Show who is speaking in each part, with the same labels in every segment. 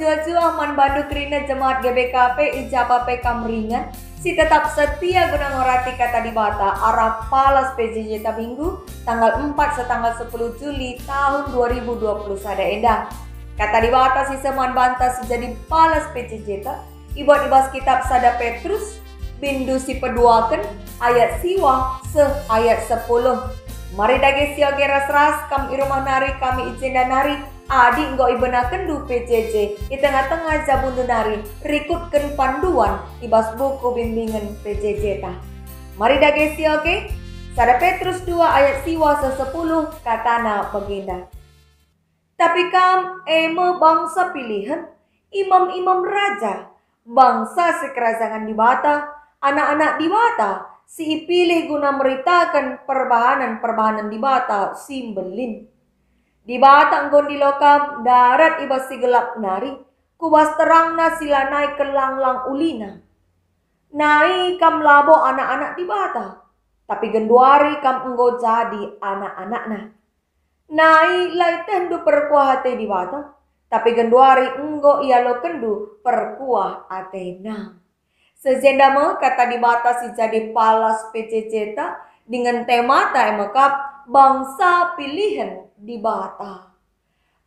Speaker 1: jua-jua man bandu kerina jemaat GBKP ijaba PK Meringan si tetap setia guna ngorati kata dibata arah palas PJJ Tabinggu tanggal 4 setanggal 10 Juli tahun 2020 sada endah. Kata dibata si seman banta sejadi palas PJJ ibuat ibas kitab sada Petrus bindu si peduaken ayat siwa se ayat 10. Mari dage sioge ras-ras kam irumah nari kami ijenda nari adi nggo ibenaken du PJJ di tengah-tengah jabundu nari rikutken panduan ibas buku bimbingan PJJ ta. Mari dage sioge sada Petrus 2 ayat siwa se 10 katana baginda. Tapi kam eme bangsa pilihan, imam-imam raja, bangsa sekerajaan dibata, anak-anak dibata, si ipilih guna meritakan perbahanan dibata simbelin. Dibata nggon di lokam darat ibas si gelap nari, kubas terangna sila naik ke langlang ulina. Naik kam labo anak-anak dibata, tapi genduari kam enggo jadi anak-anakna. Naik lai tendu perkuah hati dibata, tapi genduari enggo ialo kendu perkuah atena. Sejendama kata dibata si jadi palas PJJ ta dengan tema ta emakap bangsa pilihan dibata.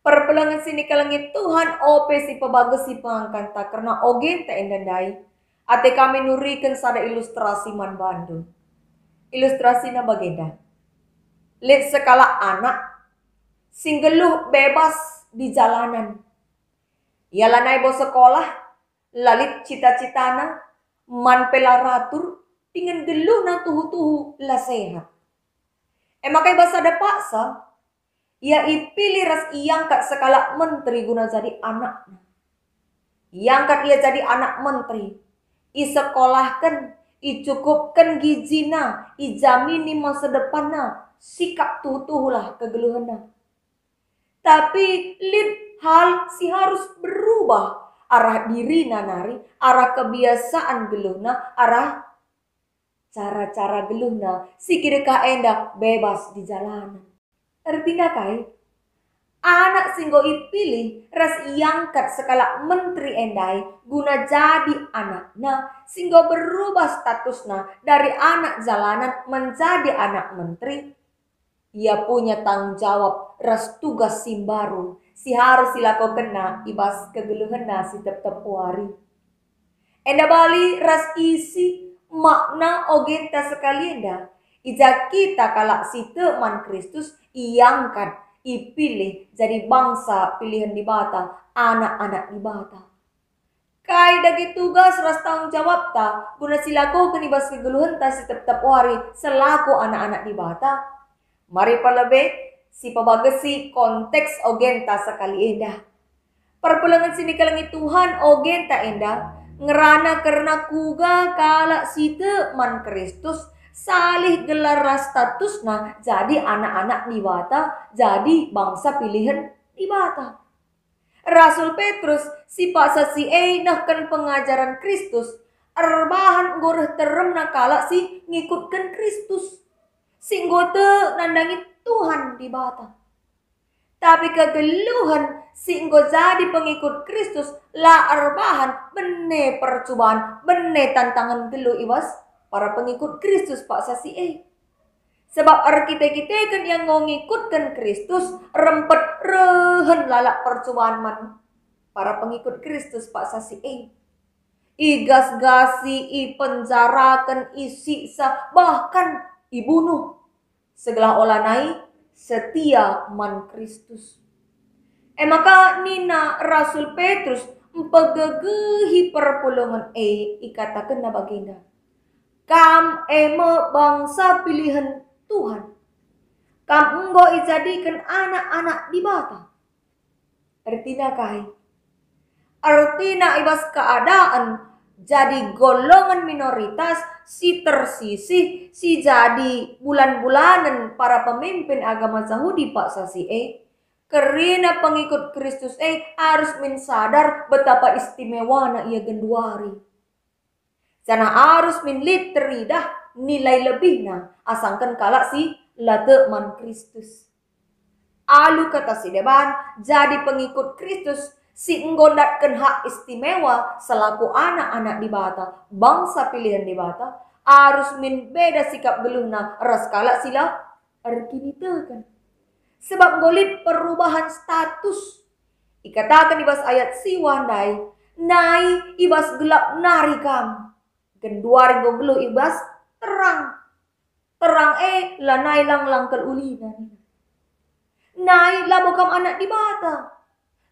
Speaker 1: Perpelangan sini kalangit Tuhan ope si pebagus si pengangkan ta karena ogen ta endandai. Ate kami nurikan sada ilustrasi man Bandung. Ilustrasi na bagenda. Lihat sekala anak singgeluh bebas di jalanan. Ialah naibo sekolah lalit cita-citana man pelaratur dengan geluh na tuhu-tuhu la sehat. Emakai bahasa ada paksa, ia ipilih ras iangkat sekala menteri guna jadi anaknya. Iangkat ia jadi anak menteri, isekolahkan, icukupkan gizina, ijamini masa depanna, sikap tuhu-tuhulah kegeluhana. Tapi lid hal si harus berubah. Arah diri nari, arah kebiasaan geluhna, arah cara-cara geluhna, si kira enda bebas di jalanan. Artinya kai, anak singgo ipilih ras iangkat sekala menteri endai guna jadi anakna, singgo berubah statusna dari anak jalanan menjadi anak menteri. Ia punya tanggung jawab ras tugas simbaru. Si harus silakukan na ibas kegeluhan na si tetap wari. Enda bali ras isi makna ogenta sekali enda. Ija kita kalak si teman Kristus iangkat ipilih jadi bangsa pilihan dibata, anak-anak dibata. Kai dagi tugas ras tanggung jawab ta guna silakukan ibas kegeluhan ta si tetap wari selaku anak-anak dibata. Mari palebe si pabagasi konteks ogenta sekali endah. Perpulangan sini kalangi Tuhan ogenta endah. Ngerana karena kuga kalak si teman Kristus salih gelar statusna jadi anak-anak dibata, jadi bangsa pilihan dibata. Rasul Petrus si paksa si nahkan pengajaran Kristus erbahan goreh teremna kalak si ngikutkan Kristus. Singgote nandangi Tuhan dibata. Tapi kegeluhan singgo jadi pengikut Kristus la arbahan bene percobaan, bene tantangan gelu ibas para pengikut Kristus pak sasi Sebab kita kan yang ngikutkan Kristus rempet rehen lalak percobaan man para pengikut Kristus pak sasi Igas-gasi, ipenjarakan, isiksa, bahkan ibunuh. Segala olah naik setia man Kristus. Maka nina Rasul Petrus empegegehi perpulungan ikatakan na baginda. Kam eme bangsa pilihan Tuhan. Kam enggo ijadikan anak-anak dibata. Artinya kai. Artinya ibas keadaan jadi golongan minoritas si tersisih si jadi bulan-bulanan para pemimpin agama Yahudi pak sasi karena pengikut Kristus harus mensadar betapa istimewanya ia genduari. Sana harus minlit teridah nilai lebihna asangkan kalak si late man Kristus. Alu kata si deban jadi pengikut Kristus Si nggondatkan hak istimewa selaku anak-anak di bata, bangsa pilihan di bata, harus min beda sikap geluhna ras kala sila erkinitekan. Sebab golit perubahan status. Ikatakan ibas ayat siwandai, nai ibas gelap nari kam. Genduaring go gelu ibas terang. Terang lanai lang langkel ulina. Nai labo kam anak di bata.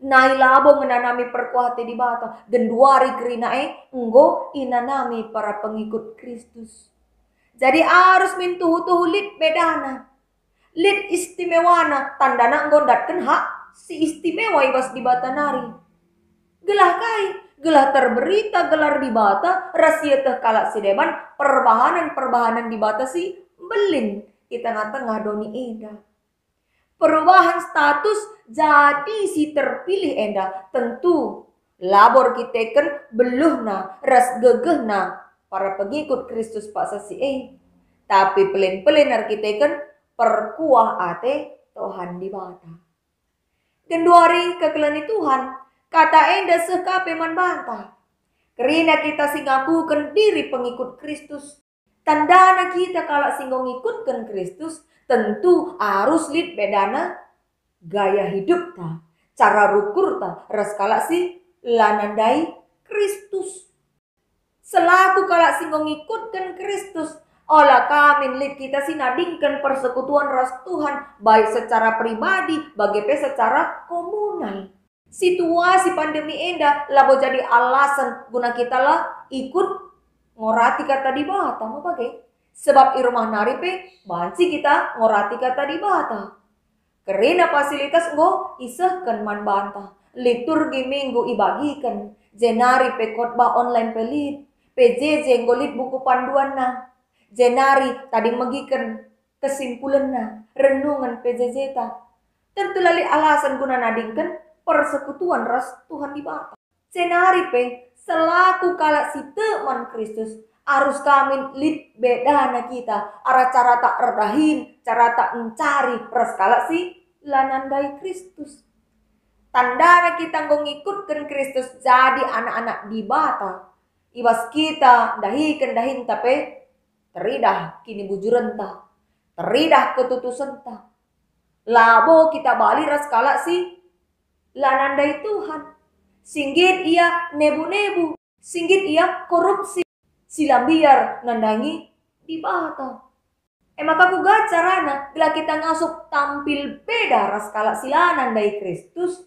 Speaker 1: Nai labo menanami perkuate di bata. Genduari kerina enggo inanami para pengikut Kristus. Jadi harus mintuhu-tuhu lid bedana. Lid istimewana tandana nggondatkan hak si istimewa ibas di bata nari. Gelah kai, gelah terberita gelar di bata, rahasia teh kalak si deban, perbahanan di bata si belin di tengah-tengah doni eda. Perubahan status jadi si terpilih enda, tentu labor kiteken beluhna, ras gegehna para pengikut Kristus pasasi tapi pelin-pelin arkiteken perkuah ate Tuhan di bata. Genduari kekelani Tuhan, kata enda sekape man bantah. Kerina kita singakukan diri pengikut Kristus. Tandana kita kalau singgong ikutkan Kristus, tentu harus lid bedana gaya hidup ta, cara rukur ta, ras kalak si lanandai Kristus. Selaku kalak singgong ikutkan Kristus, olah kami lid kita sinadingkan persekutuan ras Tuhan, baik secara pribadi, bagaimana secara komunal. Situasi pandemi enda labo jadi alasan guna kita lah ikut ngorati kata di bata, mau pakai? Sebab i rumah naripe banci kita ngorati kata di bata. Kerina fasilitas go isehkan man bantah. Liturgi minggu ibagikan. Jenari pe khotbah online pelit. PJJ ngolit buku panduan na. Jenari tadi megikan kesimpulan na. Renungan PJJ ta. Tentu lali alasan guna nadingkan persekutuan ras Tuhan di bata. Jenari pe selaku kalak si teman Kristus harus kami lid bedana kita arah cara tak erdahin, cara tak mencari ras kalak si lanandai Kristus. Tandana kita ngikutkan Kristus jadi anak-anak di bata. Ibas kita dahin tapi teridah kini bujuran ta, teridah ketutusan ta. Labo kita balik ras kalak si lanandai Tuhan. Singgit ia nebu-nebu, singgit ia korupsi, silam biar nandangi di bata. Maka kuga carana bila kita ngasup tampil beda ras kalak silanan dari Kristus,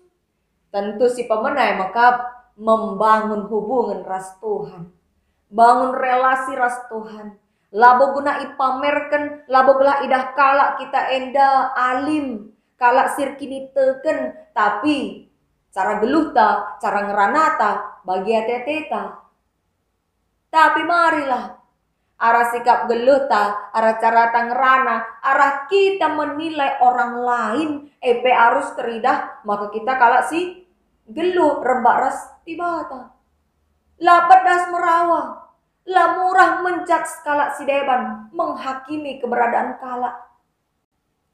Speaker 1: tentu si pemenai maka membangun hubungan ras Tuhan, bangun relasi ras Tuhan. Labo guna ipamerkan, labo gelah idah kalak kita enda alim, kalak sirkini teken, tapi cara geluhta, cara ngeranata, bagi ateteta. Tapi marilah, arah sikap geluhta, arah cara tangerana, arah kita menilai orang lain, harus teridah, maka kita kalak si geluh rembak ras tibata. Lah pedas merawa, lah murah menjat kalak si deban, menghakimi keberadaan kalak.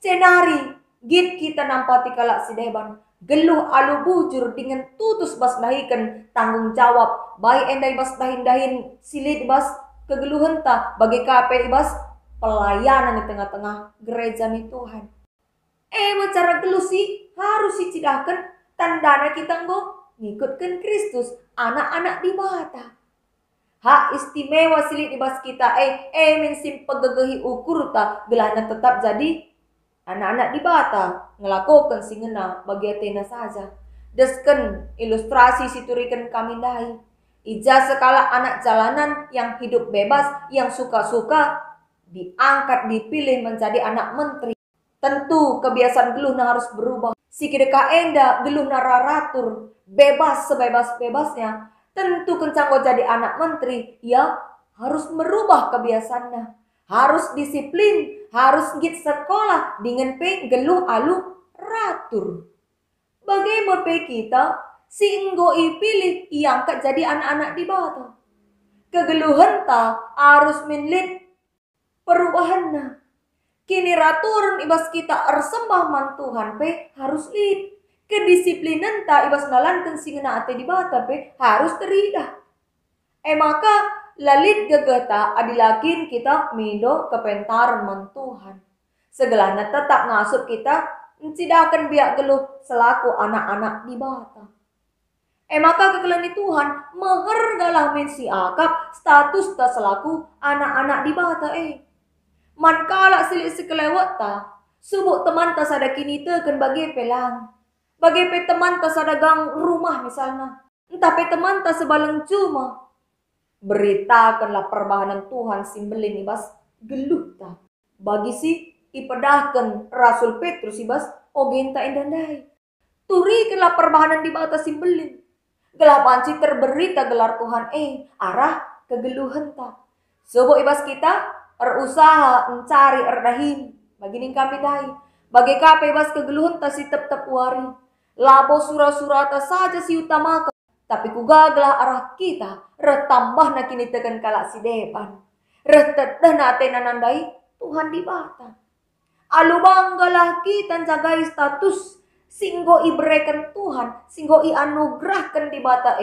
Speaker 1: Cenari, git kita nampati kalak si deban. Geluh alu bujur dengan tutus bas dahikan tanggung jawab. Baik endai bas dahin silid bas kegeluhan ta bagi KPI bas pelayanan di tengah-tengah gereja nih Tuhan. Cara geluh sih harus dicidahkan tandana kita ngikutkan Kristus anak-anak di bata. Hak istimewa silid di bas kita min sim pegegehi ukur ta gelana tetap jadi anak-anak di bata ngelakukan singena bagi Athena saja. Desken ilustrasi siturikan kami dahi. Ija sekala anak jalanan yang hidup bebas, yang suka-suka diangkat, dipilih menjadi anak menteri. Tentu kebiasaan geluhna harus berubah. Sikideka enda geluhna raratur, bebas sebebas-bebasnya. Tentu kencang jadi anak menteri, ya harus merubah kebiasaannya. Harus disiplin, harus git sekolah dengan geluh alu ratur. Bagaimana kita singgo ipilih iangkat jadi anak-anak di bata. Kegeluhan ta harus minlit perubahannya. Kini raturun ibas kita ersembah man Tuhan harus lid. kedisiplinan ta ibas nalankan singena ate di bata pe harus teridah. Maka lalit gegeta adilakin kita mido kepentaran man Tuhan. Segelana tetap ngasup kita mencidakan biak geluh selaku anak-anak di bata. Maka kegelani Tuhan mehergalah mensi akap status ta selaku anak-anak di bata Man kala silik sekelewat ta subuk teman ta sada kini teken bagi pelang. Bagi pe teman ta sada gang rumah misalnya. Entah pe teman ta sebalang cuma. Beritakanlah perbahanan Tuhan simbelin ibas geluh ta. Bagi si ipedahkan Rasul Petrus ibas ogenta indandai. Turikanlah perbahanan di bata simbelin. Gelah panci terberita gelar Tuhan arah kegeluhan ta. Sebab ibas kita berusaha mencari erdahim. Baginin kami dai. Bagi kape ibas kegeluhan ta si tep-tep wari. Labo surah-surata saja si utamakan. Tapi kugaglah arah kita. Retambah na kini tekan kalak si depan. Retedah na tenanandai Tuhan di bata. Alubanggalah kita jagai status. Singgo ibrekan Tuhan. Singgo i anugerahkan di bata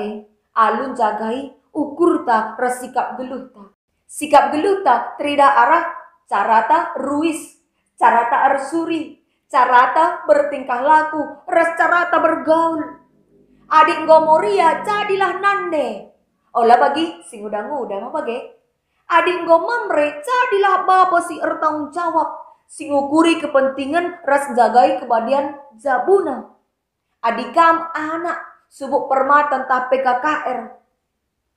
Speaker 1: alun jagai ukur ta resikap geluh ta. Sikap geluh ta terida arah carata ruis. Carata arsuri. Carata bertingkah laku. Res carata bergaul. Adik ngomoria jadilah nande. Olah bagi sing udah mah bagi. Adik ngomamre jadilah bapa si ertanggung jawab. Sing ukuri kepentingan ras jagai kebadian zabuna. Adikam anak subuk permatan ta PKKR.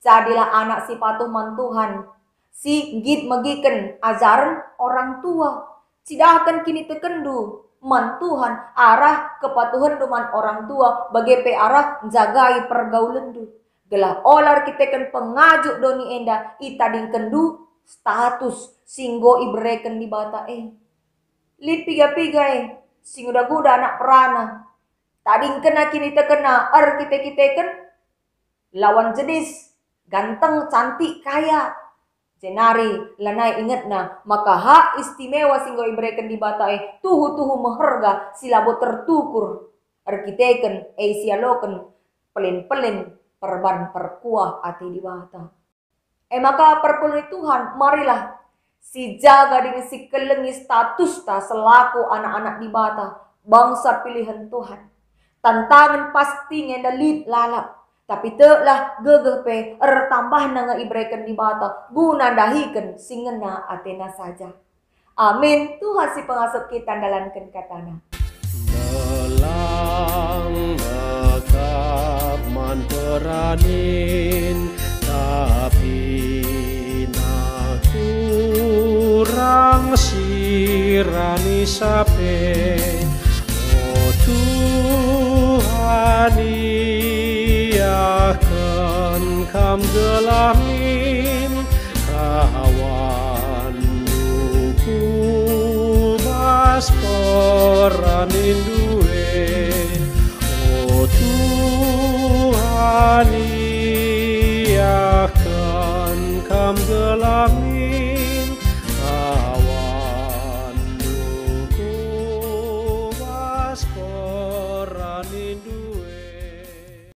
Speaker 1: Jadilah anak si patuh man Tuhan. Si git megiken ajaran orang tua. Sidakan kini tekendu man Tuhan arah kepatuhan duman orang tua bagi pe arah jagai pergaulan du. Gelah olar kita kan pengajuk doni enda itading kendu status singgo ibreken di bata Lid piga-piga sing udah guda anak perana. Tading kena kini tekena kita kan lawan jenis ganteng cantik kaya. Jenari lanai ingat na maka hak istimewa singgo ibreken di bata tuhu meherga silabo tertukur arkiteken sialoken pelin perban perkuah ati di bata. Maka perpuluh Tuhan marilah si jaga dengan si kelengi status ta selaku anak-anak di bata bangsa pilihan Tuhan. Tantangan pasti ngendalit lalap. Tapi telah gegeh pe tambah nanga ibreken di bata guna dahiken singena atena saja. Amin. Tuhan si pengasup kita dalankan katana.
Speaker 2: Melang mekap man peranin tapi nak kurang sirani sape oh Tuhani akan kam gelamin rawan duku bas peranin duwe oh Tuhani